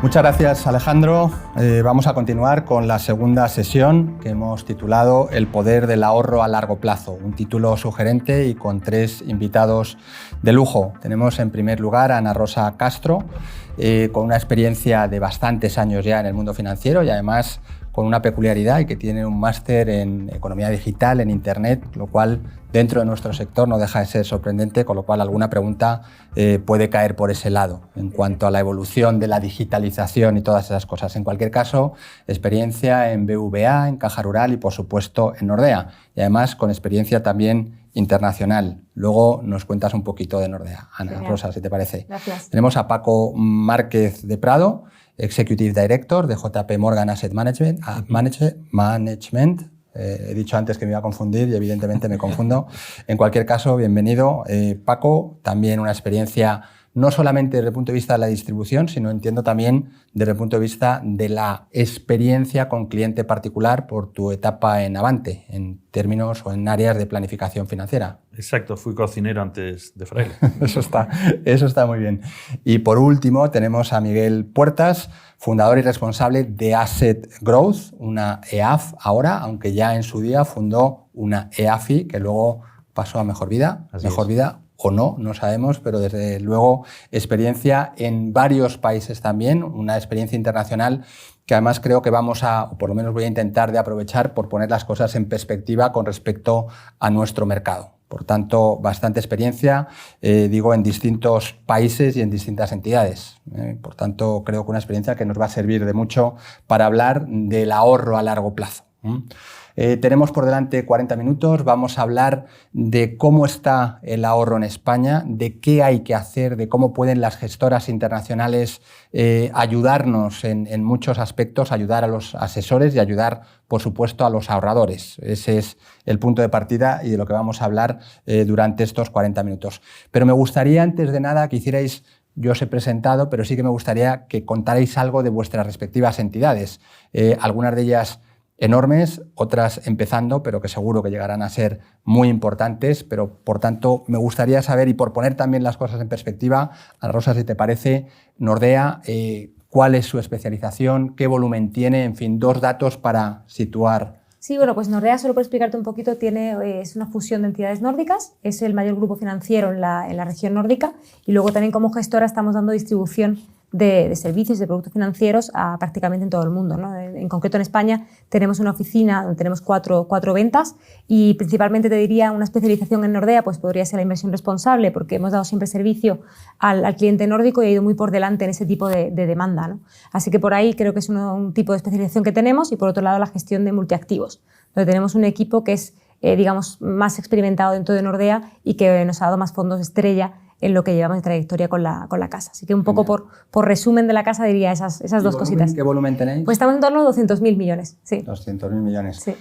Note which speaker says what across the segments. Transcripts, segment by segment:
Speaker 1: Muchas gracias, Alejandro. Vamos a continuar con la segunda sesión que hemos titulado El poder del ahorro a largo plazo, un título sugerente y con 3 invitados de lujo. Tenemos en primer lugar a Ana Rosa Castro, con una experiencia de bastantes años ya en el mundo financiero y además con una peculiaridad y que tiene un máster en economía digital, en Internet, lo cual dentro de nuestro sector no deja de ser sorprendente, con lo cual alguna pregunta puede caer por ese lado en cuanto a la evolución de la digitalización y todas esas cosas. En cualquier caso, experiencia en BVA, en Caja Rural y por supuesto en Nordea, y además con experiencia también internacional. Luego nos cuentas un poquito de Nordea, Ana Rosa, si te parece.
Speaker 2: Gracias.
Speaker 1: Tenemos a Paco Márquez de Prado, Executive Director de JP Morgan Asset Management. He dicho antes que me iba a confundir y evidentemente me confundo. En cualquier caso, bienvenido. Paco, también una experiencia no solamente desde el punto de vista de la distribución, sino entiendo también desde el punto de vista de la experiencia con cliente particular por tu etapa en Avante, en términos o en áreas de planificación financiera.
Speaker 3: Exacto, fui cocinero antes de fraile.
Speaker 1: Eso está muy bien. Y por último tenemos a Miguel Puertas, fundador y responsable de Asset Growth, una EAF ahora, aunque ya en su día fundó una EAFI que luego pasó a Mejor Vida. Mejor Vida o no, no sabemos, pero desde luego experiencia en varios países también, una experiencia internacional que además creo que vamos a, o por lo menos voy a intentar de aprovechar por poner las cosas en perspectiva con respecto a nuestro mercado. Por tanto, bastante experiencia, digo, en distintos países y en distintas entidades. Por tanto, creo que una experiencia que nos va a servir de mucho para hablar del ahorro a largo plazo. Tenemos por delante 40 minutos, vamos a hablar de cómo está el ahorro en España, de qué hay que hacer, de cómo pueden las gestoras internacionales ayudarnos en muchos aspectos, ayudar a los asesores y ayudar, por supuesto, a los ahorradores. Ese es el punto de partida y de lo que vamos a hablar durante estos 40 minutos. Pero me gustaría, antes de nada, que hicierais... Yo os he presentado, pero sí que me gustaría que contarais algo de vuestras respectivas entidades. Algunas de ellas enormes, otras empezando, pero que seguro que llegarán a ser muy importantes, pero por tanto me gustaría saber, y por poner también las cosas en perspectiva, Ana Rosa, si te parece, Nordea, ¿cuál es su especialización? ¿Qué volumen tiene? En fin, 2 datos para situar.
Speaker 2: Sí, bueno, pues Nordea, solo por explicarte un poquito, es una fusión de entidades nórdicas, es el mayor grupo financiero en la región nórdica y luego también como gestora estamos dando distribución de servicios, de productos financieros prácticamente en todo el mundo, ¿no? En concreto en España tenemos una oficina donde tenemos cuatro ventas y principalmente te diría una especialización en Nordea pues podría ser la inversión responsable porque hemos dado siempre servicio al cliente nórdico y ha ido muy por delante en ese tipo de demanda, ¿no? Así que por ahí creo que es un tipo de especialización que tenemos y por otro lado la gestión de multiactivos, donde tenemos un equipo que es digamos más experimentado dentro de Nordea y que nos ha dado más fondos estrella en lo que llevamos de trayectoria con la casa. Así que un poco por resumen de la casa diría esas 2 cositas.
Speaker 1: ¿Qué volumen tenéis?
Speaker 2: Pues estamos en torno a 200.000 millones. Sí.
Speaker 1: 200.000 millones.
Speaker 2: Sí.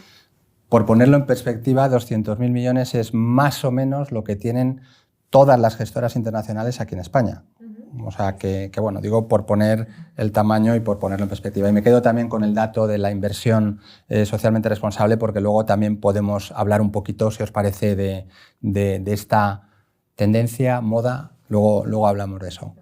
Speaker 1: Por ponerlo en perspectiva, 200.000 millones es más o menos lo que tienen todas las gestoras internacionales aquí en España. O sea, que bueno, digo por poner el tamaño y por ponerlo en perspectiva. Y me quedo también con el dato de la inversión socialmente responsable porque luego también podemos hablar un poquito, si os parece, de esta tendencia, moda, luego hablamos de eso.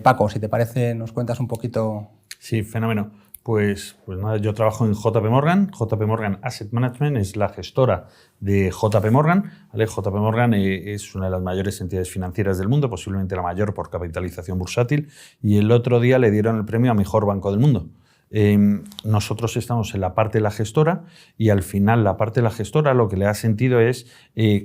Speaker 1: Paco, si te parece, nos cuentas un poquito.
Speaker 3: Sí, fenómeno. Pues nada, yo trabajo en JP Morgan. JP Morgan Asset Management es la gestora de JP Morgan. ¿Vale? JP Morgan es una de las mayores entidades financieras del mundo, posiblemente la mayor por capitalización bursátil, y el otro día le dieron el premio a Mejor Banco del Mundo. Nosotros estamos en la parte de la gestora y al final la parte de la gestora lo que le ha sentido es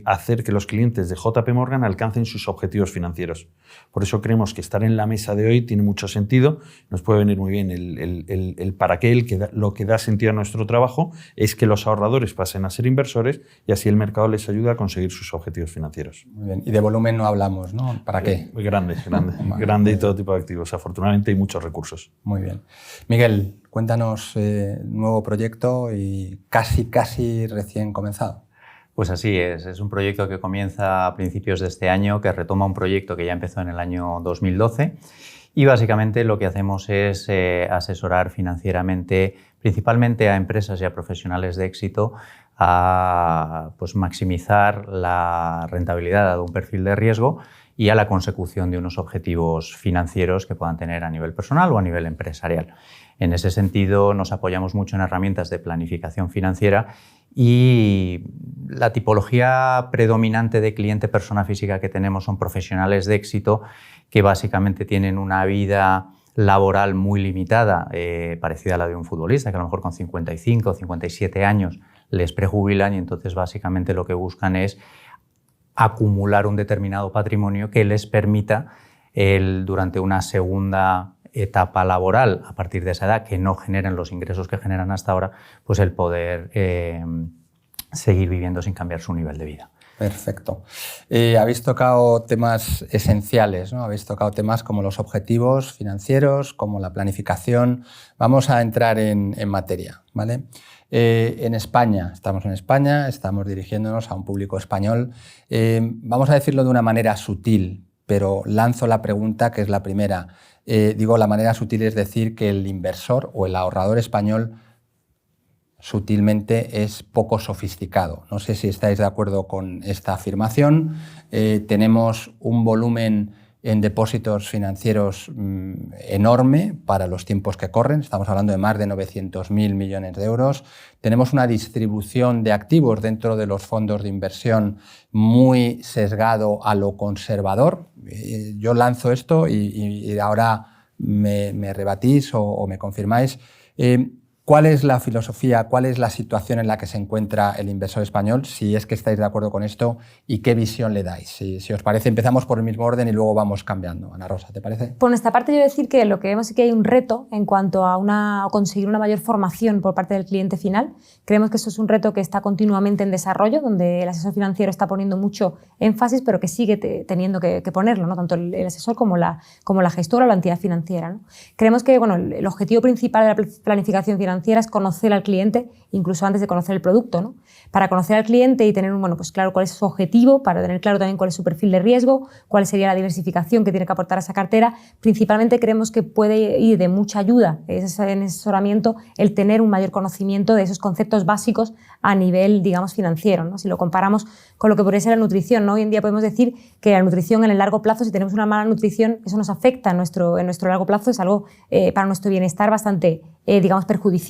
Speaker 3: hacer que los clientes de JP Morgan alcancen sus objetivos financieros. Por eso creemos que estar en la mesa de hoy tiene mucho sentido, nos puede venir muy bien el para qué, lo que da sentido a nuestro trabajo es que los ahorradores pasen a ser inversores y así el mercado les ayuda a conseguir sus objetivos financieros.
Speaker 1: Muy bien. Y de volumen no hablamos, ¿no? ¿Para qué?
Speaker 3: Grande y todo tipo de activos. Afortunadamente hay muchos recursos.
Speaker 1: Muy bien. Miguel, cuéntanos nuevo proyecto y casi recién comenzado.
Speaker 4: Pues así es un proyecto que comienza a principios de este año, que retoma un proyecto que ya empezó en el año 2012 Y básicamente lo que hacemos es asesorar financieramente, principalmente a empresas y a profesionales de éxito, a pues, maximizar la rentabilidad dado un perfil de riesgo y a la consecución de unos objetivos financieros que puedan tener a nivel personal o a nivel empresarial. En ese sentido, nos apoyamos mucho en herramientas de planificación financiera y la tipología predominante de cliente persona física que tenemos son profesionales de éxito que básicamente tienen una vida laboral muy limitada, parecida a la de un futbolista, que a lo mejor con 55 o 57 años les prejubilan y entonces básicamente lo que buscan es acumular un determinado patrimonio que les permita durante una segunda etapa laboral, a partir de esa edad, que no generen los ingresos que generan hasta ahora, pues el poder seguir viviendo sin cambiar su nivel de vida.
Speaker 1: Perfecto. Habéis tocado temas esenciales, ¿no? Habéis tocado temas como los objetivos financieros, como la planificación. Vamos a entrar en materia, ¿vale? En España, estamos dirigiéndonos a un público español. Vamos a decirlo de una manera sutil, pero lanzo la pregunta que es la primera. La manera sutil es decir que el inversor o el ahorrador español sutilmente es poco sofisticado. No sé si estáis de acuerdo con esta afirmación. Tenemos un volumen en depósitos financieros enorme para los tiempos que corren. Estamos hablando de más de 900.000 millones de euros. Tenemos una distribución de activos dentro de los fondos de inversión muy sesgado a lo conservador. Yo lanzo esto y ahora me rebatís o me confirmáis. ¿Cuál es la filosofía, cuál es la situación en la que se encuentra el inversor español, si es que estáis de acuerdo con esto, y qué visión le dais? Si os parece, empezamos por el mismo orden y luego vamos cambiando. Ana Rosa, ¿te parece?
Speaker 2: Por nuestra parte, yo decir que lo que vemos es que hay un reto en cuanto a conseguir una mayor formación por parte del cliente final. Creemos que eso es un reto que está continuamente en desarrollo, donde el asesor financiero está poniendo mucho énfasis, pero que sigue teniendo que ponerlo, ¿no? Tanto el asesor como la gestora o la entidad financiera, ¿no? Creemos que el objetivo principal de la planificación financiera es conocer al cliente, incluso antes de conocer el producto, ¿no? Para conocer al cliente y tener pues claro cuál es su objetivo, para tener claro también cuál es su perfil de riesgo, cuál sería la diversificación que tiene que aportar a esa cartera. Principalmente creemos que puede ir de mucha ayuda en asesoramiento el tener un mayor conocimiento de esos conceptos básicos a nivel, digamos, financiero, ¿no? Si lo comparamos con lo que podría ser la nutrición, ¿no? Hoy en día podemos decir que la nutrición en el largo plazo, si tenemos una mala nutrición, eso nos afecta en nuestro largo plazo, es algo para nuestro bienestar bastante, digamos, perjudicial.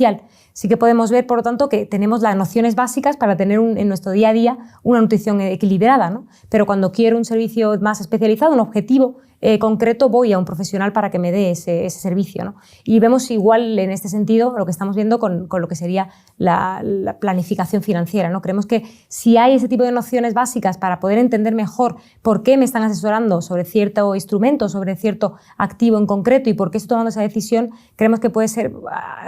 Speaker 2: Sí que podemos ver, por lo tanto, que tenemos las nociones básicas para tener en nuestro día a día una nutrición equilibrada, ¿no? Pero cuando quiero un servicio más especializado, un objetivo concreto, voy a un profesional para que me dé ese servicio, ¿no? Y vemos igual en este sentido lo que estamos viendo con lo que sería la planificación financiera, ¿no? Creemos que si hay ese tipo de nociones básicas para poder entender mejor por qué me están asesorando sobre cierto instrumento, sobre cierto activo en concreto y por qué estoy tomando esa decisión, creemos que puede ser,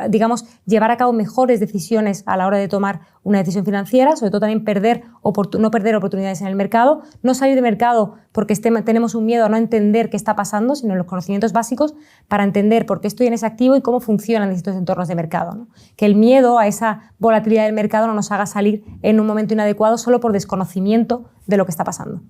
Speaker 2: digamos, llevar a cabo mejores decisiones a la hora de tomar una decisión financiera, sobre todo también no perder oportunidades en el mercado, no salir de mercado porque tenemos un miedo a no entender qué está pasando, sino los conocimientos básicos para entender por qué estoy en ese activo y cómo funcionan distintos entornos de mercado, ¿no? Que el miedo a esa volatilidad del mercado no nos haga salir en un momento inadecuado solo por desconocimiento de lo que está pasando.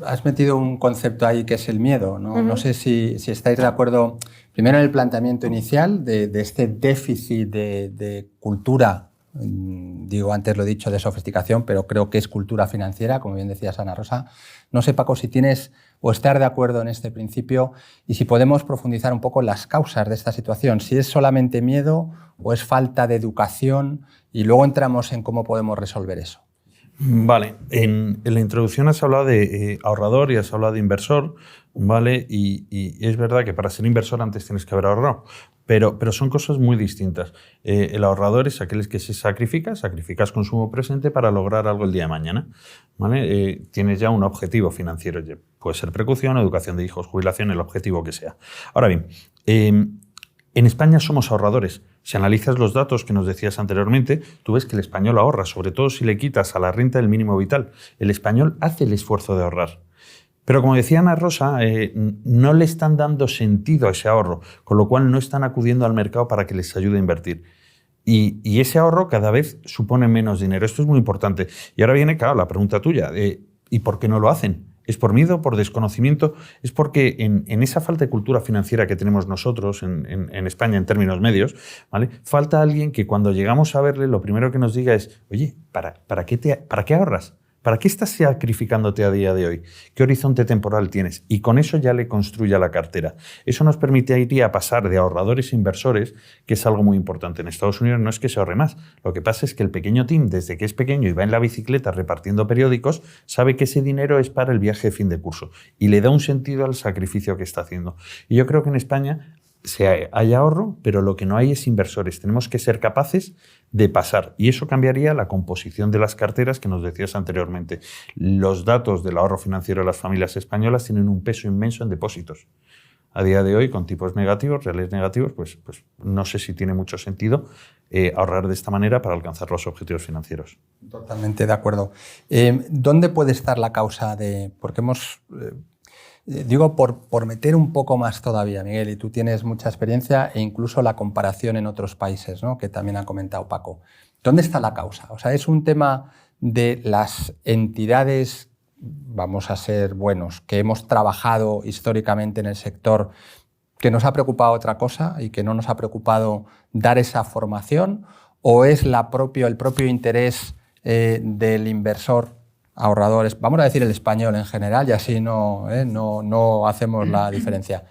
Speaker 1: Has metido un concepto ahí que es el miedo, ¿no? No sé si estáis de acuerdo, primero en el planteamiento inicial de este déficit de cultura. Digo, antes lo he dicho, de sofisticación, pero creo que es cultura financiera, como bien decías, Ana Rosa. No sé, Paco, si tienes o estar de acuerdo en este principio y si podemos profundizar un poco en las causas de esta situación, si es solamente miedo o es falta de educación, y luego entramos en cómo podemos resolver eso.
Speaker 3: Vale, en la introducción has hablado de ahorrador y has hablado de inversor, ¿vale? Y es verdad que para ser inversor antes tienes que haber ahorrado, pero son cosas muy distintas. El ahorrador es aquel que se sacrificas consumo presente para lograr algo el día de mañana, ¿vale? Tienes ya un objetivo financiero, puede ser precaución, educación de hijos, jubilación, el objetivo que sea. Ahora bien, en España somos ahorradores. Si analizas los datos que nos decías anteriormente, tú ves que el español ahorra, sobre todo si le quitas a la renta del mínimo vital. El español hace el esfuerzo de ahorrar. Pero como decía Ana Rosa, no le están dando sentido a ese ahorro, con lo cual no están acudiendo al mercado para que les ayude a invertir. Y ese ahorro cada vez supone menos dinero. Esto es muy importante. Y ahora viene, claro, la pregunta tuya, ¿y por qué no lo hacen? Es por miedo, por desconocimiento, es porque en esa falta de cultura financiera que tenemos nosotros en España en términos medios, ¿vale? Falta alguien que cuando llegamos a verle lo primero que nos diga es, oye, ¿para qué ahorras? ¿Para qué estás sacrificándote a día de hoy? ¿Qué horizonte temporal tienes? Y con eso ya le construya la cartera. Eso nos permitiría pasar de ahorradores a inversores, que es algo muy importante. En Estados Unidos no es que se ahorre más. Lo que pasa es que el pequeño Tim, desde que es pequeño y va en la bicicleta repartiendo periódicos, sabe que ese dinero es para el viaje de fin de curso y le da un sentido al sacrificio que está haciendo. Y yo creo que en España hay ahorro, pero lo que no hay es inversores. Tenemos que ser capaces de pasar. Y eso cambiaría la composición de las carteras que nos decías anteriormente. Los datos del ahorro financiero de las familias españolas tienen un peso inmenso en depósitos. A día de hoy, con tipos negativos, reales negativos, pues no sé si tiene mucho sentido ahorrar de esta manera para alcanzar los objetivos financieros.
Speaker 1: Totalmente de acuerdo. ¿Dónde puede estar la causa de...? Porque hemos... Digo, por meter un poco más todavía, Miguel, y tú tienes mucha experiencia e incluso la comparación en otros países, ¿no?, que también ha comentado Paco. ¿Dónde está la causa? O sea, ¿es un tema de las entidades, vamos a ser buenos, que hemos trabajado históricamente en el sector, que nos ha preocupado otra cosa y que no nos ha preocupado dar esa formación? ¿O es el propio interés del inversor, ahorradores, vamos a decir el español en general, y así no hacemos la diferencia?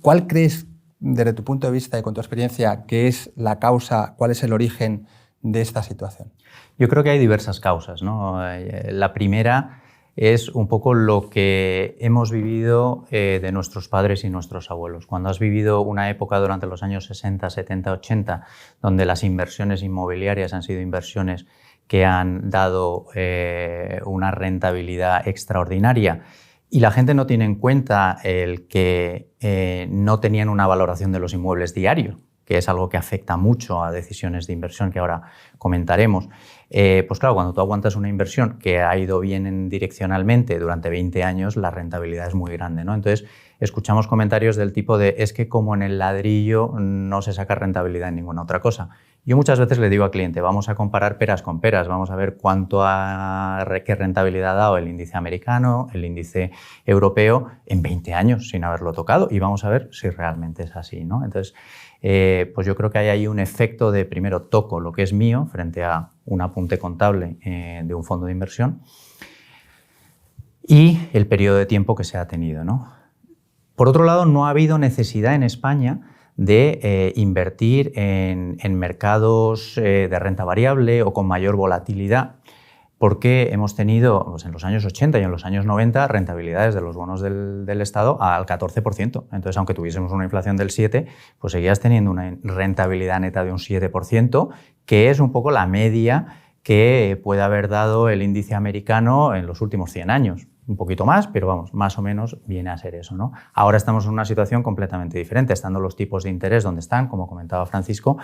Speaker 1: ¿Cuál crees, desde tu punto de vista y con tu experiencia, que es la causa, cuál es el origen de esta situación?
Speaker 4: Yo creo que hay diversas causas, ¿no? La primera es un poco lo que hemos vivido de nuestros padres y nuestros abuelos. Cuando has vivido una época durante los años 60, 70, 80, donde las inversiones inmobiliarias han sido inversiones que han dado una rentabilidad extraordinaria y la gente no tiene en cuenta el que no tenían una valoración de los inmuebles diario, que es algo que afecta mucho a decisiones de inversión que ahora comentaremos. Pues claro, cuando tú aguantas una inversión que ha ido bien direccionalmente durante 20 años, la rentabilidad es muy grande, ¿no? Entonces, escuchamos comentarios del tipo de es que como en el ladrillo no se saca rentabilidad en ninguna otra cosa. Yo muchas veces le digo al cliente, vamos a comparar peras con peras, vamos a ver qué rentabilidad ha dado el índice americano, el índice europeo en 20 años sin haberlo tocado y vamos a ver si realmente es así, ¿no? Entonces, pues yo creo que hay ahí un efecto de primero toco lo que es mío frente a un apunte contable de un fondo de inversión y el periodo de tiempo que se ha tenido, ¿no? Por otro lado, no ha habido necesidad en España de invertir en mercados de renta variable o con mayor volatilidad, porque hemos tenido pues, en los años 80 y en los años 90 rentabilidades de los bonos del Estado al 14%. Entonces, aunque tuviésemos una inflación del 7%, pues seguías teniendo una rentabilidad neta de un 7%, que es un poco la media que puede haber dado el índice americano en los últimos 100 años. Un poquito más, pero vamos, más o menos viene a ser eso, ¿no? Ahora estamos en una situación completamente diferente, estando los tipos de interés donde están, como comentaba Francisco,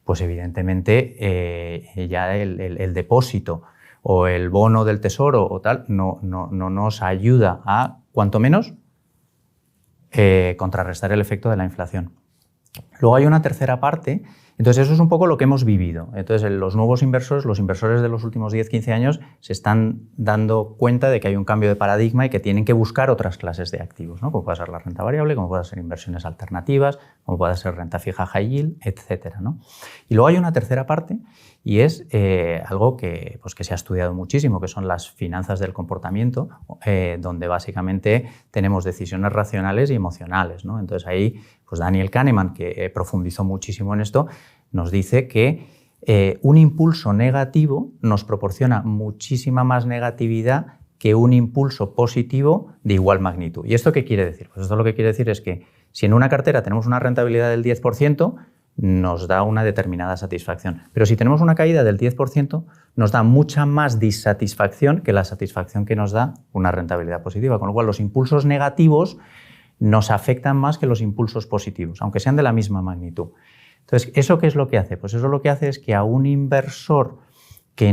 Speaker 4: pues evidentemente ya el depósito o el bono del tesoro o tal no nos ayuda a, cuanto menos, contrarrestar el efecto de la inflación. Luego hay una tercera parte. Entonces, eso es un poco lo que hemos vivido. Entonces, los nuevos inversores, los inversores de los últimos 10-15 años, se están dando cuenta de que hay un cambio de paradigma y que tienen que buscar otras clases de activos, ¿no? Como puede ser la renta variable, como puede ser inversiones alternativas, como puede ser renta fija high yield, etcétera, ¿no? Y luego hay una tercera parte y es algo que se ha estudiado muchísimo, que son las finanzas del comportamiento, donde básicamente tenemos decisiones racionales y emocionales, ¿no? Entonces, ahí pues Daniel Kahneman, que profundizó muchísimo en esto, nos dice que un impulso negativo nos proporciona muchísima más negatividad que un impulso positivo de igual magnitud. ¿Y esto qué quiere decir? Pues esto lo que quiere decir es que si en una cartera tenemos una rentabilidad del 10%, nos da una determinada satisfacción. Pero si tenemos una caída del 10%, nos da mucha más disatisfacción que la satisfacción que nos da una rentabilidad positiva. Con lo cual, los impulsos negativos nos afectan más que los impulsos positivos, aunque sean de la misma magnitud. Entonces, ¿eso qué es lo que hace? Pues eso lo que hace es que a un inversor que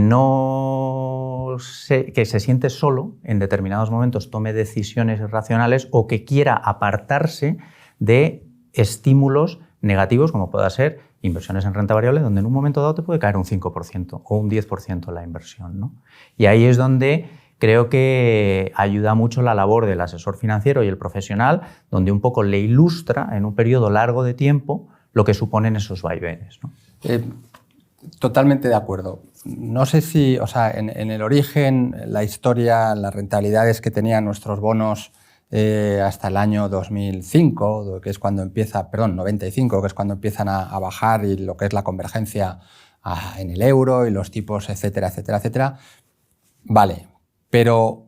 Speaker 4: se siente solo en determinados momentos tome decisiones irracionales o que quiera apartarse de estímulos negativos, como pueda ser inversiones en renta variable, donde en un momento dado te puede caer un 5% o un 10% la inversión, ¿no? Y ahí es donde creo que ayuda mucho la labor del asesor financiero y el profesional, donde un poco le ilustra en un periodo largo de tiempo lo que suponen esos vaivenes, ¿no?
Speaker 1: Totalmente de acuerdo. No sé si, o sea, en el origen, la historia, las rentabilidades que tenían nuestros bonos hasta el año 2005, que es cuando empieza, perdón, 95, que es cuando empiezan a bajar, y lo que es la convergencia en el euro y los tipos, etcétera, etcétera, etcétera. Vale, pero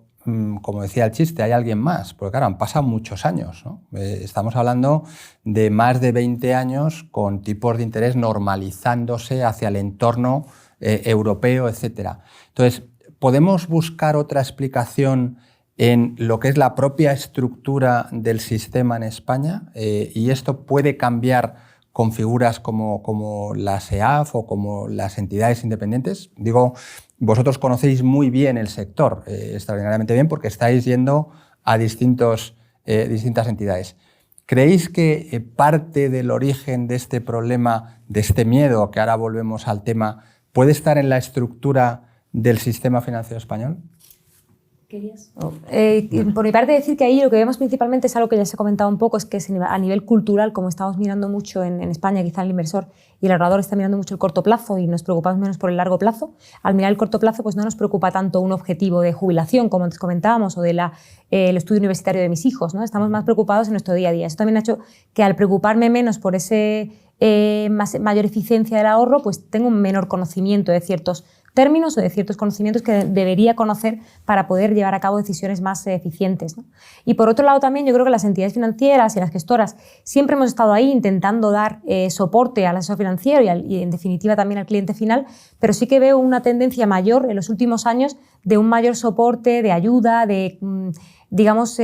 Speaker 1: como decía el chiste, hay alguien más, porque claro, han pasado muchos años, ¿no? Estamos hablando de más de 20 años con tipos de interés normalizándose hacia el entorno europeo, etcétera. Entonces, ¿podemos buscar otra explicación en lo que es la propia estructura del sistema en España? Y esto puede cambiar con figuras como las EAF o como las entidades independientes. Digo, vosotros conocéis muy bien el sector, extraordinariamente bien, porque estáis yendo a distintas entidades. ¿Creéis que parte del origen de este problema, de este miedo, que ahora volvemos al tema, puede estar en la estructura del sistema financiero español?
Speaker 2: Por mi parte, decir que ahí lo que vemos principalmente es algo que ya se ha comentado un poco, es que a nivel cultural, como estamos mirando mucho en España, quizá el inversor y el ahorrador está mirando mucho el corto plazo y nos preocupamos menos por el largo plazo. Al mirar el corto plazo, pues no nos preocupa tanto un objetivo de jubilación, como antes comentábamos, o de el estudio universitario de mis hijos, ¿no? Estamos más preocupados en nuestro día a día. Eso también ha hecho que, al preocuparme menos por ese mayor eficiencia del ahorro, pues tengo un menor conocimiento de ciertos términos o de ciertos conocimientos que debería conocer para poder llevar a cabo decisiones más eficientes, ¿no? Y por otro lado también yo creo que las entidades financieras y las gestoras siempre hemos estado ahí intentando dar soporte al asesor financiero y en definitiva también al cliente final, pero sí que veo una tendencia mayor en los últimos años de un mayor soporte, de ayuda, de digamos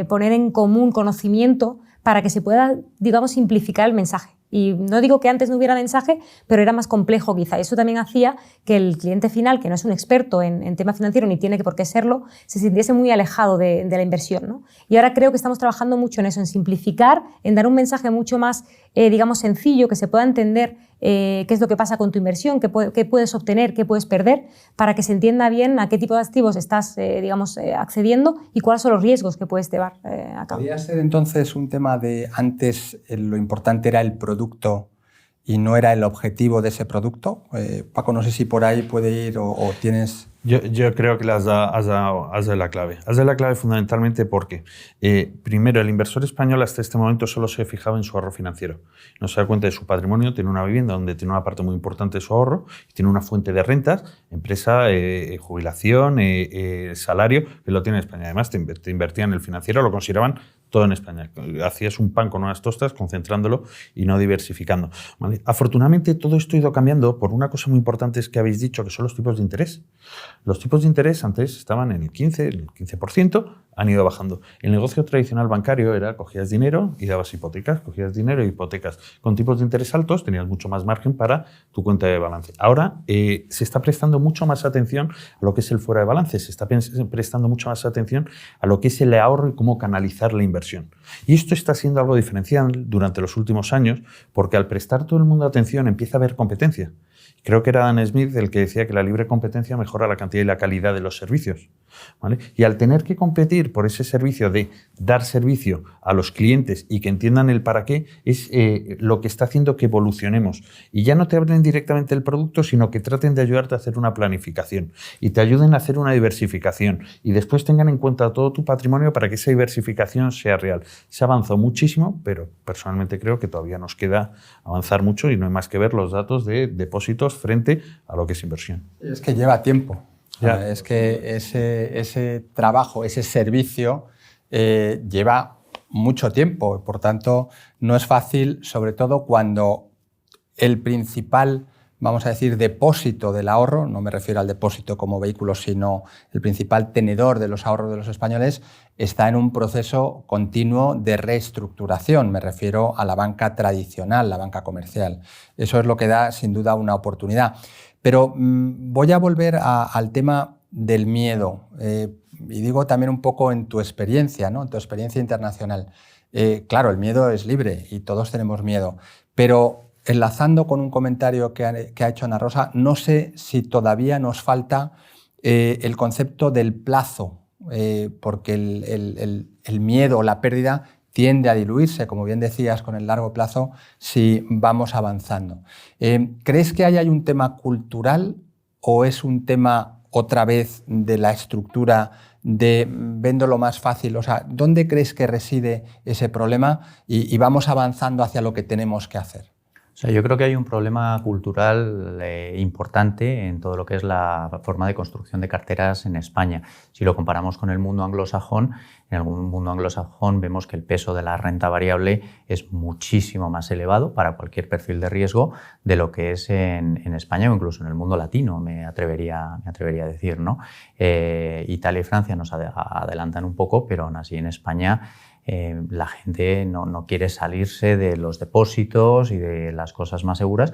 Speaker 2: poner en común conocimiento para que se pueda, digamos, simplificar el mensaje. Y no digo que antes no hubiera mensaje, pero era más complejo quizá. Eso también hacía que el cliente final, que no es un experto en tema financiero ni tiene por qué serlo, se sintiese muy alejado de la inversión, ¿no? Y ahora creo que estamos trabajando mucho en eso, en simplificar, en dar un mensaje mucho más, digamos, sencillo, que se pueda entender qué es lo que pasa con tu inversión, qué puedes obtener, qué puedes perder, para que se entienda bien a qué tipo de activos estás, digamos, accediendo y cuáles son los riesgos que puedes llevar a cabo.
Speaker 1: ¿Podría ser entonces un tema de antes lo importante era el producto y no era el objetivo de ese producto? Paco, no sé si por ahí puede ir o tienes...
Speaker 3: Yo creo que has dado la clave. Has dado la clave fundamentalmente porque, primero, el inversor español hasta este momento solo se fijaba en su ahorro financiero. No se da cuenta de su patrimonio, tiene una vivienda donde tiene una parte muy importante de su ahorro, y tiene una fuente de rentas, empresa, jubilación, salario, que lo tiene en España. Además, te invertían en el financiero, lo consideraban todo en España. Hacías un pan con unas tostas, concentrándolo y no diversificando, ¿vale? Afortunadamente, todo esto ha ido cambiando por una cosa muy importante que habéis dicho, que son los tipos de interés. Los tipos de interés antes estaban en el 15%, han ido bajando. El negocio tradicional bancario era cogías dinero y dabas hipotecas, cogías dinero y hipotecas. Con tipos de interés altos tenías mucho más margen para tu cuenta de balance. Ahora se está prestando mucho más atención a lo que es el fuera de balance, se está prestando mucho más atención a lo que es el ahorro y cómo canalizar la inversión. Y esto está siendo algo diferencial durante los últimos años, porque al prestar todo el mundo atención empieza a haber competencia. Creo que era Dan Smith el que decía que la libre competencia mejora la cantidad y la calidad de los servicios, ¿vale? Y al tener que competir por ese servicio de dar servicio a los clientes y que entiendan el para qué, es lo que está haciendo que evolucionemos. Y ya no te hablen directamente del producto, sino que traten de ayudarte a hacer una planificación y te ayuden a hacer una diversificación y después tengan en cuenta todo tu patrimonio para que esa diversificación sea real. Se avanzó muchísimo, pero personalmente creo que todavía nos queda avanzar mucho y no hay más que ver los datos de depósitos frente a lo que es inversión.
Speaker 1: Es que lleva tiempo.
Speaker 3: Ya.
Speaker 1: Es que ese trabajo, ese servicio lleva mucho tiempo. Por tanto, no es fácil, sobre todo cuando el principal, vamos a decir, depósito del ahorro, no me refiero al depósito como vehículo, sino el principal tenedor de los ahorros de los españoles, está en un proceso continuo de reestructuración. Me refiero a la banca tradicional, la banca comercial. Eso es lo que da, sin duda, una oportunidad. Pero voy a volver al tema del miedo. Y digo también un poco en tu experiencia, ¿no? En tu experiencia internacional. Claro, el miedo es libre y todos tenemos miedo. Pero enlazando con un comentario que ha hecho Ana Rosa, no sé si todavía nos falta el concepto del plazo, porque el miedo o la pérdida tiende a diluirse, como bien decías, con el largo plazo si vamos avanzando. ¿Crees que ahí hay un tema cultural o es un tema otra vez de la estructura de vendo lo más fácil? O sea, ¿dónde crees que reside ese problema y vamos avanzando hacia lo que tenemos que hacer?
Speaker 4: O sea, yo creo que hay un problema cultural importante en todo lo que es la forma de construcción de carteras en España. Si lo comparamos con el mundo anglosajón, en el mundo anglosajón vemos que el peso de la renta variable es muchísimo más elevado para cualquier perfil de riesgo de lo que es en España o incluso en el mundo latino, me atrevería a decir, ¿no? Italia y Francia nos adelantan un poco, pero aún así en España la gente no quiere salirse de los depósitos y de las cosas más seguras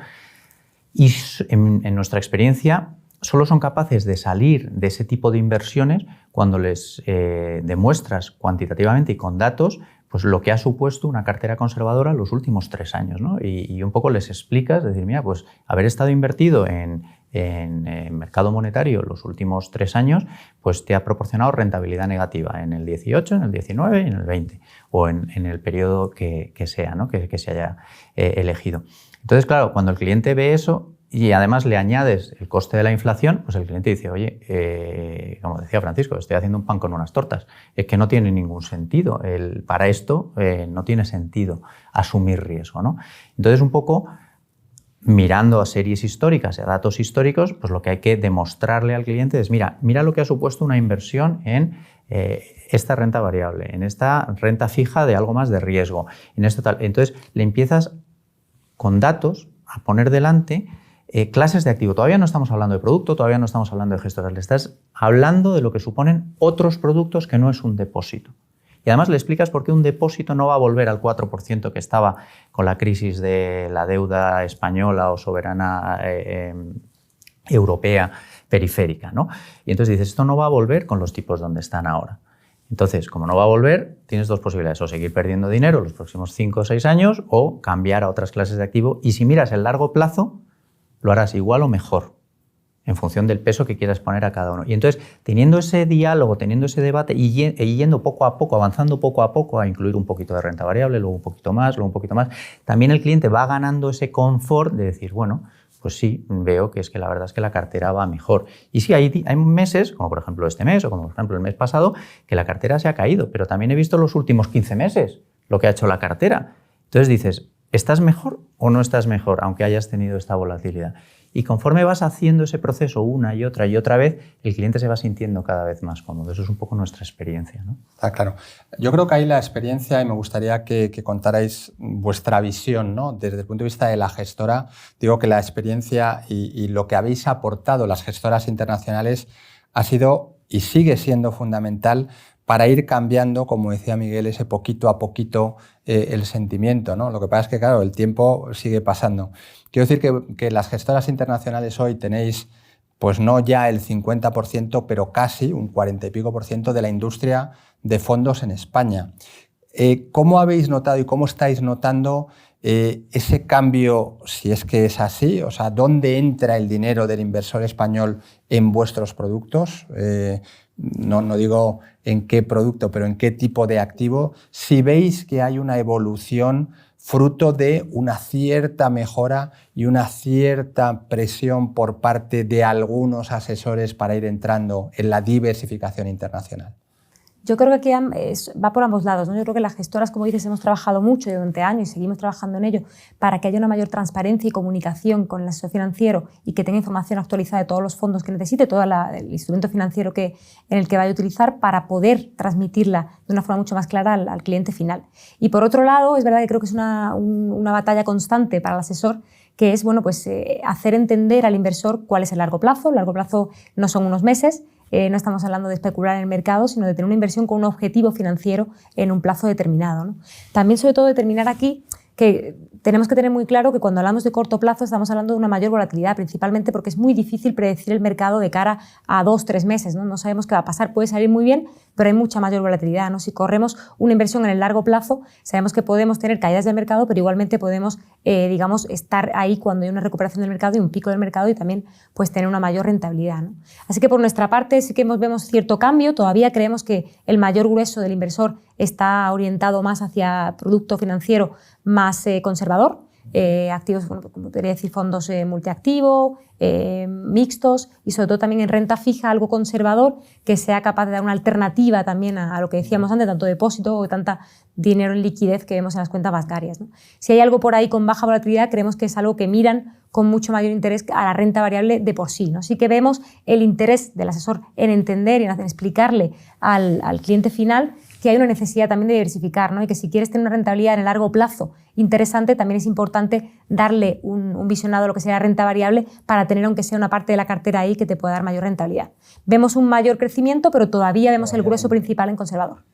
Speaker 4: y en nuestra experiencia solo son capaces de salir de ese tipo de inversiones cuando les demuestras cuantitativamente y con datos pues lo que ha supuesto una cartera conservadora los últimos 3 años, ¿no? Y un poco les explicas, decir, mira, pues haber estado invertido en mercado monetario los últimos 3 años, pues te ha proporcionado rentabilidad negativa en el 18, en el 19 y en el 20, o en el periodo que sea, ¿no? que se haya elegido. Entonces, claro, cuando el cliente ve eso y además le añades el coste de la inflación, pues el cliente dice, oye, como decía Francisco, estoy haciendo un pan con unas tortas. Es que no tiene ningún sentido. Para esto no tiene sentido asumir riesgo, ¿no? Entonces, un poco mirando a series históricas y a datos históricos, pues lo que hay que demostrarle al cliente es, mira lo que ha supuesto una inversión en esta renta variable, en esta renta fija de algo más de riesgo, en esto tal. Entonces, le empiezas con datos a poner delante clases de activo. Todavía no estamos hablando de producto, todavía no estamos hablando de gestoras, le estás hablando de lo que suponen otros productos que no es un depósito. Y además le explicas por qué un depósito no va a volver al 4% que estaba con la crisis de la deuda española o soberana europea periférica, ¿no? Y entonces dices, esto no va a volver con los tipos donde están ahora. Entonces, como no va a volver, tienes 2 posibilidades, o seguir perdiendo dinero los próximos 5 o 6 años o cambiar a otras clases de activo. Y si miras el largo plazo, lo harás igual o mejor en función del peso que quieras poner a cada uno. Y entonces, teniendo ese diálogo, teniendo ese debate y yendo poco a poco, avanzando poco a poco a incluir un poquito de renta variable, luego un poquito más, también el cliente va ganando ese confort de decir, bueno, pues sí, veo que es que la verdad es que la cartera va mejor. Y sí, hay meses, como por ejemplo este mes o como por ejemplo el mes pasado, que la cartera se ha caído, pero también he visto los últimos 15 meses lo que ha hecho la cartera. Entonces dices, ¿estás mejor o no estás mejor, aunque hayas tenido esta volatilidad? Y conforme vas haciendo ese proceso una y otra vez, el cliente se va sintiendo cada vez más cómodo. Eso es un poco nuestra experiencia, ¿no?
Speaker 1: Está claro. Yo creo que ahí la experiencia, y me gustaría que contarais vuestra visión, ¿no? Desde el punto de vista de la gestora, digo que la experiencia y lo que habéis aportado las gestoras internacionales ha sido y sigue siendo fundamental para ir cambiando, como decía Miguel, ese poquito a poquito el sentimiento, ¿no? Lo que pasa es que, claro, el tiempo sigue pasando. Quiero decir que las gestoras internacionales hoy tenéis, pues no ya el 50%, pero casi un 40 y pico % de la industria de fondos en España. ¿Cómo habéis notado y cómo estáis notando ese cambio, si es que es así? O sea, ¿dónde entra el dinero del inversor español en vuestros productos? No digo en qué producto, pero en qué tipo de activo. Si veis que hay una evolución fruto de una cierta mejora y una cierta presión por parte de algunos asesores para ir entrando en la diversificación internacional.
Speaker 2: Yo creo que aquí va por ambos lados, ¿no? Yo creo que las gestoras, como dices, hemos trabajado mucho durante años y seguimos trabajando en ello para que haya una mayor transparencia y comunicación con el asesor financiero y que tenga información actualizada de todos los fondos que necesite, todo el instrumento financiero en el que vaya a utilizar para poder transmitirla de una forma mucho más clara al cliente final. Y por otro lado, es verdad que creo que es una batalla constante para el asesor, que es hacer entender al inversor cuál es el largo plazo. El largo plazo no son unos meses. No estamos hablando de especular en el mercado, sino de tener una inversión con un objetivo financiero en un plazo determinado, ¿no? También, sobre todo, determinar aquí que tenemos que tener muy claro que cuando hablamos de corto plazo estamos hablando de una mayor volatilidad, principalmente porque es muy difícil predecir el mercado de cara a 2-3 meses, ¿no? No sabemos qué va a pasar, puede salir muy bien, pero hay mucha mayor volatilidad, ¿no? Si corremos una inversión en el largo plazo, sabemos que podemos tener caídas del mercado, pero igualmente podemos, digamos, estar ahí cuando hay una recuperación del mercado y un pico del mercado y también pues, tener una mayor rentabilidad, ¿no? Así que por nuestra parte sí que vemos cierto cambio, todavía creemos que el mayor grueso del inversor está orientado más hacia producto financiero más conservador, activos, bueno, como podría decir, fondos multiactivo, mixtos y sobre todo también en renta fija, algo conservador, que sea capaz de dar una alternativa también a lo que decíamos antes, tanto depósito o tanta dinero en liquidez que vemos en las cuentas bancarias, ¿no? Si hay algo por ahí con baja volatilidad, creemos que es algo que miran con mucho mayor interés a la renta variable de por sí, ¿no? Sí que vemos el interés del asesor en entender y en explicarle al cliente final que hay una necesidad también de diversificar, ¿no? Y que si quieres tener una rentabilidad en el largo plazo interesante, también es importante darle un visionado a lo que sea renta variable para tener aunque sea una parte de la cartera ahí que te pueda dar mayor rentabilidad. Vemos un mayor crecimiento, pero todavía vemos el grueso principal en conservador.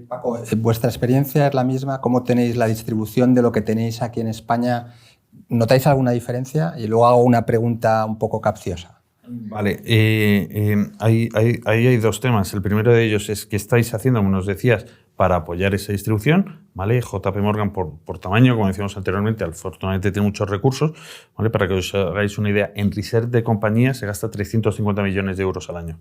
Speaker 1: Paco, ¿vuestra experiencia es la misma? ¿Cómo tenéis la distribución de lo que tenéis aquí en España? ¿Notáis alguna diferencia? Y luego hago una pregunta un poco capciosa.
Speaker 3: Vale, ahí hay dos temas. El primero de ellos es qué estáis haciendo, como nos decías, para apoyar esa distribución, ¿vale? JP Morgan por tamaño, como decíamos anteriormente, afortunadamente tiene muchos recursos, ¿vale? Para que os hagáis una idea, en research de compañías se gasta 350 millones de euros al año,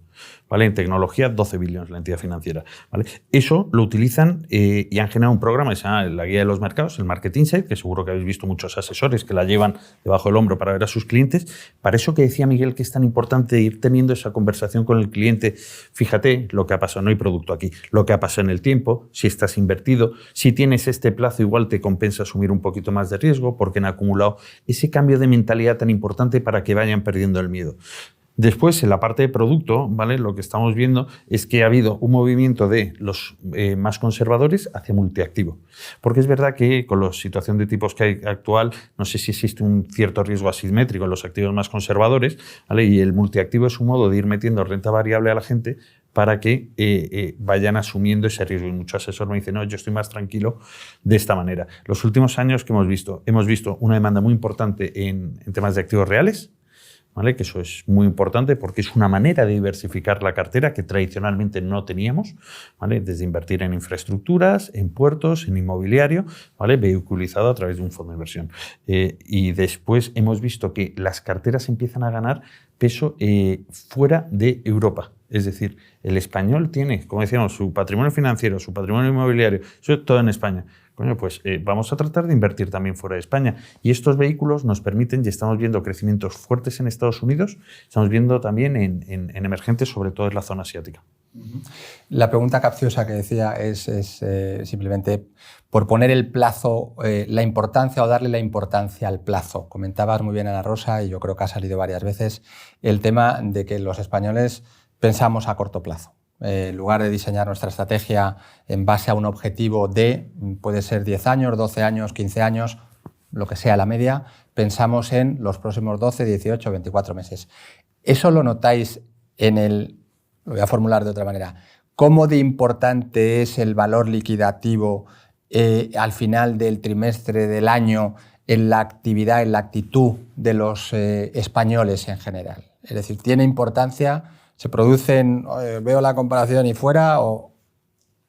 Speaker 3: ¿vale? En tecnología, 12 billones la entidad financiera, ¿vale? Eso lo utilizan y han generado un programa que se llama la Guía de los Mercados, el Market Insight, que seguro que habéis visto muchos asesores que la llevan debajo del hombro para ver a sus clientes. Para eso que decía Miguel que es tan importante ir teniendo esa conversación con el cliente, fíjate lo que ha pasado, no hay producto aquí, lo que ha pasado en el tiempo, si estás invertido, si tienes este plazo igual te compensa asumir un poquito más de riesgo porque han acumulado ese cambio de mentalidad tan importante para que vayan perdiendo el miedo. Después, en la parte de producto, ¿vale? Lo que estamos viendo es que ha habido un movimiento de los más conservadores hacia multiactivo. Porque es verdad que con la situación de tipos que hay actual, no sé si existe un cierto riesgo asimétrico en los activos más conservadores, ¿vale? Y el multiactivo es un modo de ir metiendo renta variable a la gente para que vayan asumiendo ese riesgo. Y muchos asesores me dicen, no, yo estoy más tranquilo de esta manera. Los últimos años que hemos visto una demanda muy importante en temas de activos reales, ¿vale? Que eso es muy importante porque es una manera de diversificar la cartera que tradicionalmente no teníamos, ¿vale? Desde invertir en infraestructuras, en puertos, en inmobiliario, ¿vale? Vehiculizado a través de un fondo de inversión. Y después hemos visto que las carteras empiezan a ganar peso fuera de Europa. Es decir, el español tiene, como decíamos, su patrimonio financiero, su patrimonio inmobiliario, eso es todo en España. Coño, pues vamos a tratar de invertir también fuera de España. Y estos vehículos nos permiten, y estamos viendo crecimientos fuertes en Estados Unidos, estamos viendo también en emergentes, sobre todo en la zona asiática.
Speaker 1: La pregunta capciosa que decía es simplemente por poner el plazo, la importancia o darle la importancia al plazo. Comentabas muy bien, Ana Rosa, y yo creo que ha salido varias veces, el tema de que los españoles pensamos a corto plazo. En lugar de diseñar nuestra estrategia en base a un objetivo de, puede ser 10 años, 12 años, 15 años, lo que sea la media, pensamos en los próximos 12, 18, 24 meses. ¿Eso lo notáis lo voy a formular de otra manera, cómo de importante es el valor liquidativo al final del trimestre del año en la actividad, en la actitud de los españoles en general? Es decir, ¿tiene importancia? ¿Se producen, veo la comparación y fuera o...?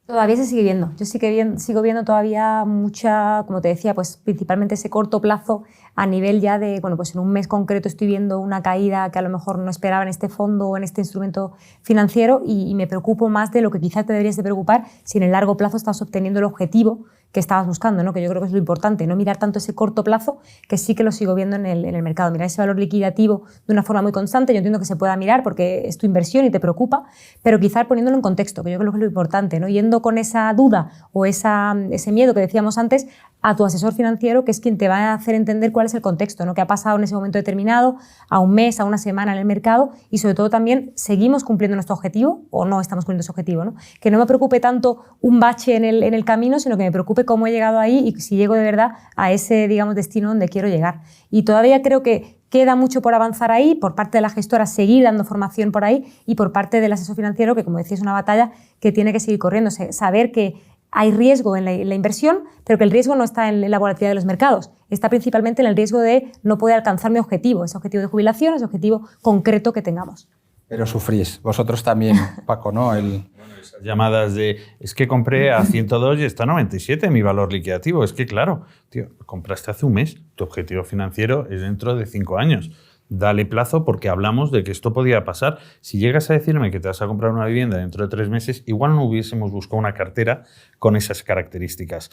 Speaker 2: Todavía se sigue viendo. Yo sigo viendo todavía mucha, como te decía, pues principalmente ese corto plazo a nivel ya de, bueno, pues en un mes concreto estoy viendo una caída que a lo mejor no esperaba en este fondo o en este instrumento financiero y me preocupo más de lo que quizás te deberías de preocupar si en el largo plazo estás obteniendo el objetivo que estabas buscando, ¿no? Que yo creo que es lo importante, no mirar tanto ese corto plazo, que sí que lo sigo viendo en el mercado, mirar ese valor liquidativo de una forma muy constante. Yo entiendo que se pueda mirar porque es tu inversión y te preocupa, pero quizás poniéndolo en contexto, que yo creo que es lo importante, ¿no? Yendo con esa duda o ese miedo que decíamos antes a tu asesor financiero, que es quien te va a hacer entender cuál es el contexto, ¿no? Qué ha pasado en ese momento determinado, a un mes, a una semana en el mercado, y sobre todo también seguimos cumpliendo nuestro objetivo o no estamos cumpliendo ese objetivo, ¿no? Que no me preocupe tanto un bache en el camino, sino que me preocupe cómo he llegado ahí y si llego de verdad a ese, digamos, destino donde quiero llegar. Y todavía creo que queda mucho por avanzar ahí, por parte de la gestora seguir dando formación por ahí y por parte del asesor financiero, que como decía es una batalla que tiene que seguir corriendo, saber que hay riesgo en la inversión, pero que el riesgo no está en la volatilidad de los mercados, está principalmente en el riesgo de no poder alcanzar mi objetivo, ese objetivo de jubilación, ese objetivo concreto que tengamos.
Speaker 1: Pero sufrís, vosotros también, Paco, ¿no?
Speaker 3: Bueno, esas llamadas de, es que compré a 102 y está a 97 mi valor liquidativo. Es que, claro, tío, compraste hace un mes, tu objetivo financiero es dentro de 5 años. Dale plazo porque hablamos de que esto podía pasar. Si llegas a decirme que te vas a comprar una vivienda dentro de 3 meses, igual no hubiésemos buscado una cartera con esas características.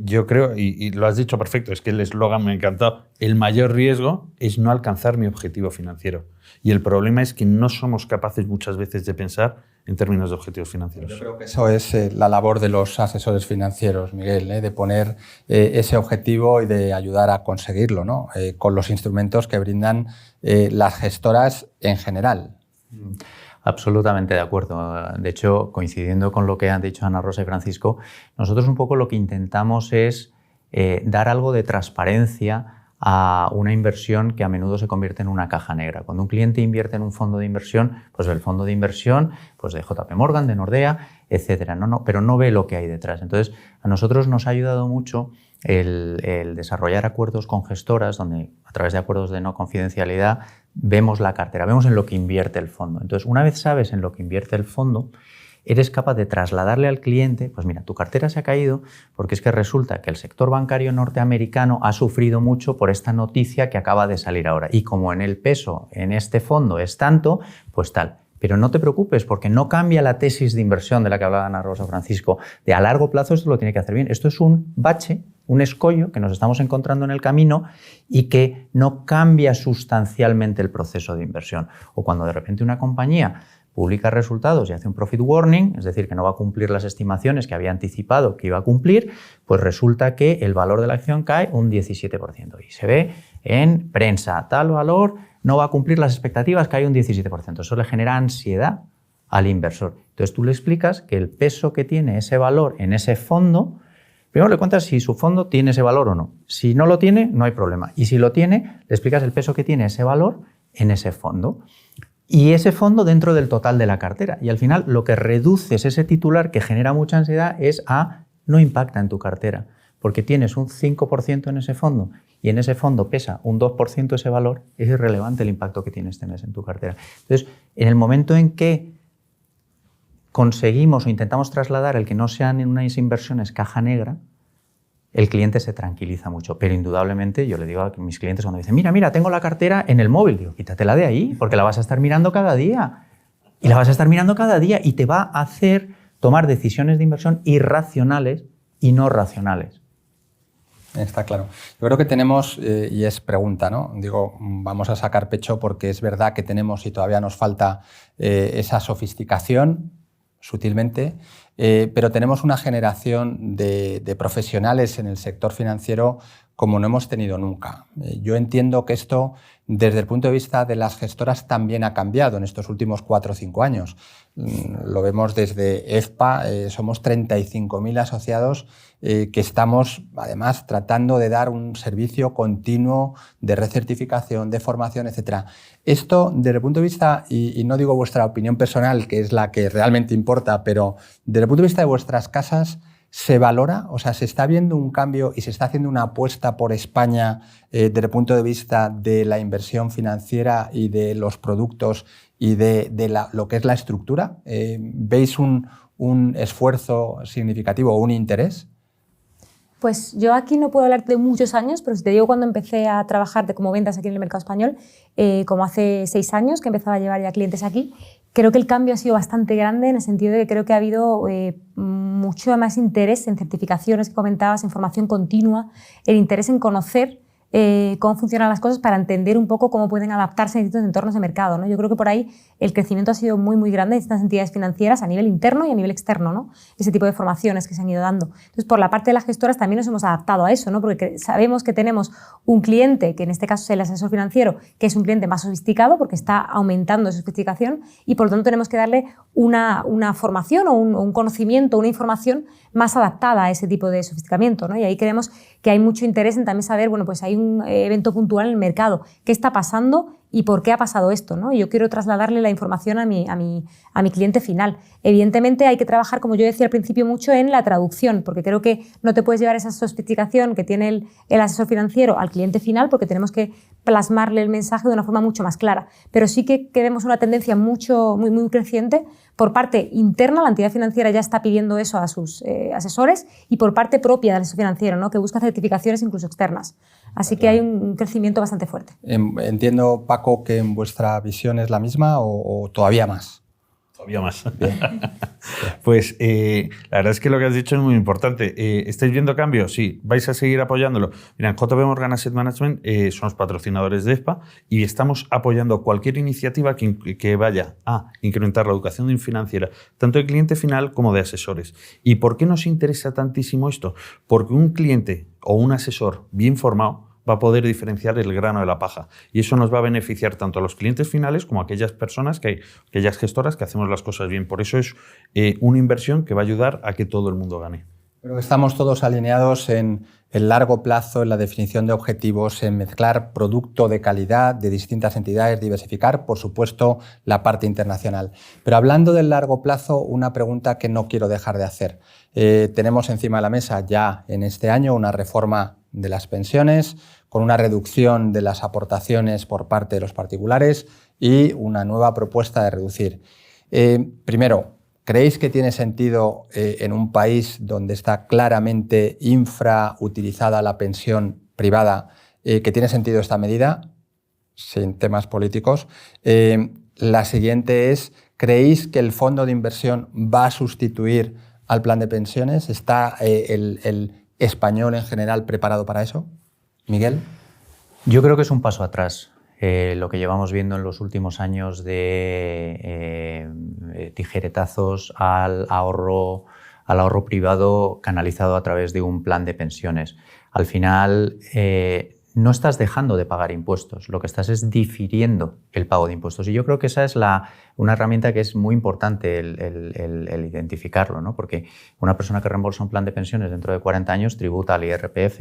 Speaker 3: Yo creo, y lo has dicho perfecto, es que el eslogan me ha encantado, el mayor riesgo es no alcanzar mi objetivo financiero. Y el problema es que no somos capaces muchas veces de pensar en términos de objetivos financieros.
Speaker 1: Yo creo que eso es la labor de los asesores financieros, Miguel, de poner ese objetivo y de ayudar a conseguirlo, ¿no? Con los instrumentos que brindan las gestoras en general.
Speaker 4: Absolutamente de acuerdo. De hecho, coincidiendo con lo que han dicho Ana Rosa y Francisco, nosotros un poco lo que intentamos es dar algo de transparencia a una inversión que a menudo se convierte en una caja negra. Cuando un cliente invierte en un fondo de inversión, pues ve el fondo de inversión pues de JP Morgan, de Nordea, etcétera, pero no ve lo que hay detrás. Entonces, a nosotros nos ha ayudado mucho el desarrollar acuerdos con gestoras donde a través de acuerdos de no confidencialidad vemos la cartera, vemos en lo que invierte el fondo. Entonces, una vez sabes en lo que invierte el fondo, eres capaz de trasladarle al cliente, pues mira, tu cartera se ha caído porque es que resulta que el sector bancario norteamericano ha sufrido mucho por esta noticia que acaba de salir ahora. Y como en el peso en este fondo es tanto, pues tal. Pero no te preocupes porque no cambia la tesis de inversión de la que hablaba Ana Rosa Francisco. De a largo plazo esto lo tiene que hacer bien. Esto es un bache, un escollo que nos estamos encontrando en el camino y que no cambia sustancialmente el proceso de inversión. O cuando de repente una compañía publica resultados y hace un profit warning, es decir, que no va a cumplir las estimaciones que había anticipado que iba a cumplir, pues resulta que el valor de la acción cae un 17%. Y se ve en prensa, tal valor no va a cumplir las expectativas, cae un 17%. Eso le genera ansiedad al inversor. Entonces tú le explicas que el peso que tiene ese valor en ese fondo, primero le cuentas si su fondo tiene ese valor o no. Si no lo tiene, no hay problema. Y si lo tiene, le explicas el peso que tiene ese valor en ese fondo. Y ese fondo dentro del total de la cartera. Y al final lo que reduces ese titular que genera mucha ansiedad es no impacta en tu cartera, porque tienes un 5% en ese fondo y en ese fondo pesa un 2% ese valor, es irrelevante el impacto que tiene este mes en tu cartera. Entonces, en el momento en que conseguimos o intentamos trasladar el que no sean en unas inversiones caja negra, el cliente se tranquiliza mucho, pero indudablemente yo le digo a mis clientes cuando dicen mira, tengo la cartera en el móvil, digo, quítatela de ahí porque la vas a estar mirando cada día y la vas a estar mirando cada día y te va a hacer tomar decisiones de inversión irracionales y no racionales.
Speaker 1: Está claro. Yo creo que tenemos, y es pregunta, ¿no? Digo, vamos a sacar pecho porque es verdad que tenemos y todavía nos falta esa sofisticación, sutilmente, pero tenemos una generación de profesionales en el sector financiero como no hemos tenido nunca. Yo entiendo que esto, desde el punto de vista de las gestoras, también ha cambiado en estos últimos 4 o 5 años. Lo vemos desde EFPA, somos 35.000 asociados que estamos, además, tratando de dar un servicio continuo de recertificación, de formación, etc. Esto, desde el punto de vista, y no digo vuestra opinión personal, que es la que realmente importa, pero desde el punto de vista de vuestras casas, ¿se valora? O sea, ¿se está viendo un cambio y se está haciendo una apuesta por España desde el punto de vista de la inversión financiera y de los productos y de lo que es la estructura? ¿Veis un esfuerzo significativo o un interés?
Speaker 2: Pues yo aquí no puedo hablarte de muchos años, pero si te digo cuando empecé a trabajar como ventas aquí en el mercado español, como hace 6 años que empezaba a llevar ya clientes aquí, creo que el cambio ha sido bastante grande en el sentido de que creo que ha habido mucho más interés en certificaciones que comentabas, en formación continua, el interés en conocer cómo funcionan las cosas para entender un poco cómo pueden adaptarse a distintos entornos de mercado, ¿no? Yo creo que por ahí el crecimiento ha sido muy, muy grande de estas entidades financieras a nivel interno y a nivel externo, ¿no? Ese tipo de formaciones que se han ido dando. Entonces, por la parte de las gestoras también nos hemos adaptado a eso, ¿no? Porque sabemos que tenemos un cliente, que en este caso es el asesor financiero, que es un cliente más sofisticado porque está aumentando su sofisticación y por lo tanto tenemos que darle una formación o un conocimiento, una información más adaptada a ese tipo de sofisticamiento, ¿no? Y ahí creemos que hay mucho interés en también saber, bueno, pues hay un evento puntual en el mercado, qué está pasando y por qué ha pasado esto, ¿no? Y yo quiero trasladarle la información a mi cliente final. Evidentemente hay que trabajar, como yo decía al principio, mucho en la traducción, porque creo que no te puedes llevar esa sofisticación que tiene el asesor financiero al cliente final, porque tenemos que plasmarle el mensaje de una forma mucho más clara. Pero sí que vemos una tendencia muy creciente por parte interna, la entidad financiera ya está pidiendo eso a sus asesores, y por parte propia del asesor financiero, ¿no? Que busca certificaciones incluso externas. Así que hay un crecimiento bastante fuerte.
Speaker 1: Entiendo, Paco, que en vuestra visión es la misma o todavía más.
Speaker 3: Todavía más. Pues la verdad es que lo que has dicho es muy importante. ¿Estáis viendo cambios? Sí. ¿Vais a seguir apoyándolo? Mira, en JP Morgan Asset Management somos patrocinadores de ESPA y estamos apoyando cualquier iniciativa que vaya a incrementar la educación financiera, tanto de cliente final como de asesores. ¿Y por qué nos interesa tantísimo esto? Porque un cliente o un asesor bien formado va a poder diferenciar el grano de la paja. Y eso nos va a beneficiar tanto a los clientes finales como a aquellas personas, aquellas gestoras que hacemos las cosas bien. Por eso es una inversión que va a ayudar a que todo el mundo gane.
Speaker 1: Pero estamos todos alineados en el largo plazo, en la definición de objetivos, en mezclar producto de calidad de distintas entidades, diversificar, por supuesto, la parte internacional. Pero hablando del largo plazo, una pregunta que no quiero dejar de hacer. Tenemos encima de la mesa ya en este año una reforma de las pensiones, con una reducción de las aportaciones por parte de los particulares y una nueva propuesta de reducir. Primero, ¿creéis que tiene sentido en un país donde está claramente infrautilizada la pensión privada, que tiene sentido esta medida? Sin temas políticos. La siguiente es, ¿creéis que el fondo de inversión va a sustituir al plan de pensiones? ¿Está el español en general preparado para eso? Miguel.
Speaker 4: Yo creo que es un paso atrás. Lo que llevamos viendo en los últimos años de tijeretazos al ahorro privado canalizado a través de un plan de pensiones. Al final no estás dejando de pagar impuestos, lo que estás es difiriendo el pago de impuestos. Y yo creo que esa es una herramienta que es muy importante el identificarlo, ¿no? Porque una persona que reembolsa un plan de pensiones dentro de 40 años tributa al IRPF,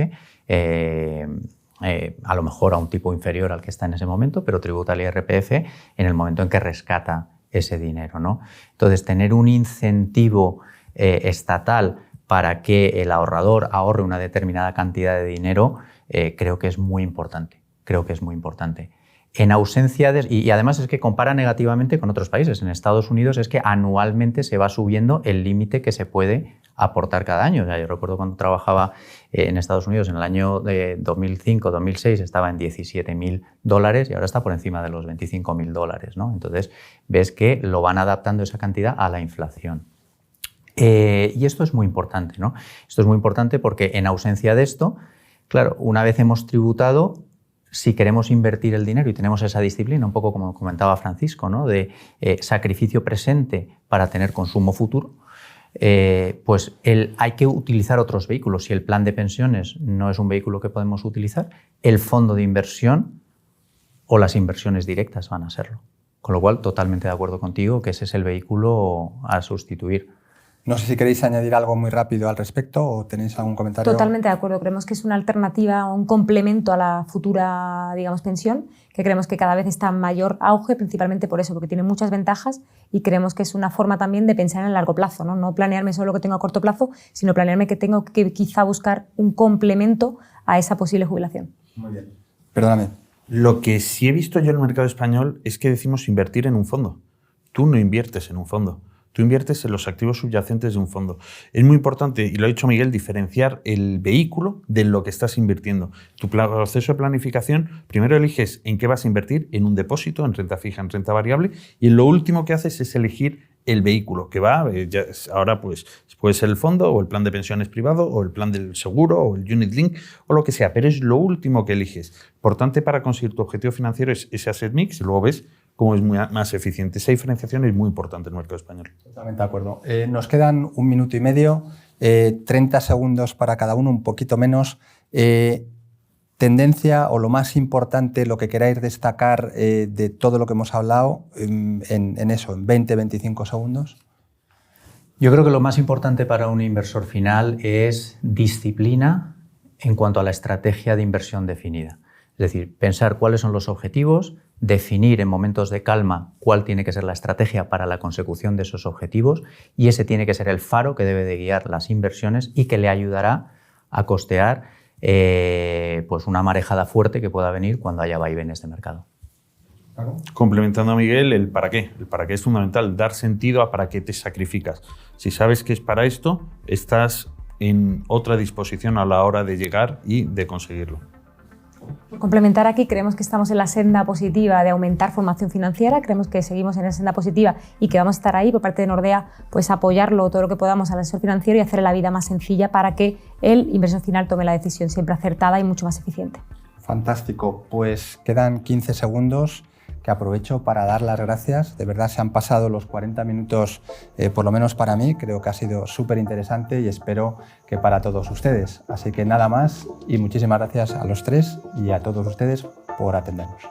Speaker 4: a lo mejor a un tipo inferior al que está en ese momento, pero tributa al IRPF en el momento en que rescata ese dinero, ¿no? Entonces, tener un incentivo estatal para que el ahorrador ahorre una determinada cantidad de dinero, creo que es muy importante. En ausencia de... Y además es que compara negativamente con otros países. En Estados Unidos es que anualmente se va subiendo el límite que se puede aportar cada año. O sea, yo recuerdo cuando trabajaba en Estados Unidos en el año de 2005-2006 estaba en $17.000 y ahora está por encima de los $25.000, ¿no? Entonces ves que lo van adaptando esa cantidad a la inflación. Y esto es muy importante, ¿no? Esto es muy importante porque en ausencia de esto, claro, una vez hemos tributado, si queremos invertir el dinero y tenemos esa disciplina, un poco como comentaba Francisco, ¿no? De sacrificio presente para tener consumo futuro, pues hay que utilizar otros vehículos. Si el plan de pensiones no es un vehículo que podemos utilizar, el fondo de inversión o las inversiones directas van a serlo. Con lo cual, totalmente de acuerdo contigo que ese es el vehículo a sustituir.
Speaker 1: No sé si queréis añadir algo muy rápido al respecto o tenéis algún comentario.
Speaker 2: Totalmente de acuerdo. Creemos que es una alternativa, un complemento a la futura, digamos, pensión, que creemos que cada vez está en mayor auge, principalmente por eso, porque tiene muchas ventajas y creemos que es una forma también de pensar en el largo plazo, ¿no? No planearme solo lo que tengo a corto plazo, sino planearme que tengo que quizá buscar un complemento a esa posible jubilación.
Speaker 1: Muy bien. Perdóname.
Speaker 3: Lo que sí he visto yo en el mercado español es que decimos invertir en un fondo. Tú no inviertes en un fondo. Tú inviertes en los activos subyacentes de un fondo. Es muy importante, y lo ha dicho Miguel, diferenciar el vehículo de lo que estás invirtiendo. Tu proceso de planificación, primero eliges en qué vas a invertir, en un depósito, en renta fija, en renta variable, y lo último que haces es elegir el vehículo que va. Ahora pues puede ser el fondo o el plan de pensiones privado o el plan del seguro o el unit link o lo que sea, pero es lo último que eliges. Importante para conseguir tu objetivo financiero es ese asset mix y luego ves cómo es más eficiente. Esa diferenciación es muy importante en el mercado español.
Speaker 1: Totalmente de acuerdo. Nos quedan 1 minuto y medio, 30 segundos para cada uno, un poquito menos. Tendencia o lo más importante, lo que queráis destacar de todo lo que hemos hablado en eso, en 20-25 segundos.
Speaker 4: Yo creo que lo más importante para un inversor final es disciplina en cuanto a la estrategia de inversión definida. Es decir, pensar cuáles son los objetivos, definir en momentos de calma cuál tiene que ser la estrategia para la consecución de esos objetivos, y ese tiene que ser el faro que debe de guiar las inversiones y que le ayudará a costear pues una marejada fuerte que pueda venir cuando haya vaivenes de mercado.
Speaker 3: Complementando a Miguel, el para qué. El para qué es fundamental, dar sentido a para qué te sacrificas. Si sabes que es para esto, estás en otra disposición a la hora de llegar y de conseguirlo.
Speaker 2: Por complementar aquí, creemos que estamos en la senda positiva de aumentar formación financiera, creemos que seguimos en esa senda positiva y que vamos a estar ahí por parte de Nordea, pues apoyarlo todo lo que podamos al asesor financiero y hacer la vida más sencilla para que el inversor final tome la decisión siempre acertada y mucho más eficiente.
Speaker 1: Fantástico, pues quedan 15 segundos que aprovecho para dar las gracias. De verdad se han pasado los 40 minutos, por lo menos para mí, creo que ha sido súper interesante y espero que para todos ustedes. Así que nada más y muchísimas gracias a los tres y a todos ustedes por atendernos.